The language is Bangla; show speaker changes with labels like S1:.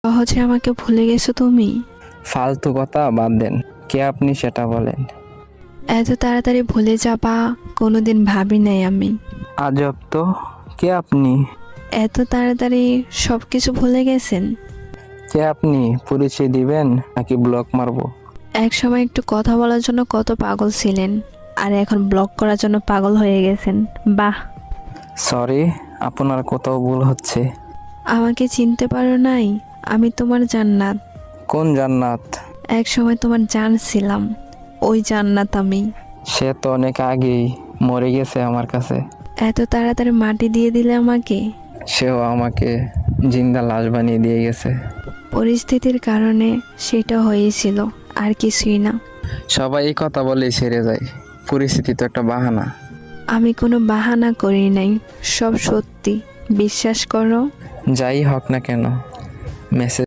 S1: সহজে আমাকে ভুলে গেছো তুমি?
S2: ফালতু কথা বাদ দেন, কে আপনি সেটা বলেন।
S1: এত তাড়াতাড়ি ভুলে যাবা কোনোদিন ভাবি নাই আমি।
S2: আজব তো, কে আপনি?
S1: এত তাড়াতাড়ি সব কিছু ভুলে গেছেন?
S2: কে আপনি, পরিচয় দিবেন নাকি ব্লক মারবো?
S1: এক সময় একটু কথা বলার জন্য কত পাগল ছিলেন, আর এখন ব্লক করার জন্য পাগল হয়ে গেছেন। বাহ।
S2: সরি, আপনার কোথাও ভুল হচ্ছে।
S1: আমাকে চিনতে পারো নাই? আমি তোমার জান্নাত।
S2: কোন জান্নাত?
S1: এক সময় তোমার জান ছিলাম, ওই জান্নাত আমি।
S2: সে তো অনেক আগেই মরে গেছে আমার কাছে।
S1: এত তাড়াতাড়ি মাটি দিয়ে দিলে আমাকে।
S2: সেও আমাকে জিন্দা লাশ বানিয়ে দিয়ে গেছে।
S1: পরিস্থিতির কারণে সেটা হয়েছিল, আর কিছুই না।
S2: সবাই এই কথা বলেই ছেড়ে যায়, পরিস্থিতি তো একটা বাহানা।
S1: আমি কোনো বাহানা করি নাই, সব সত্যি, বিশ্বাস করো।
S2: যাই হোক না কেন, মেসেজ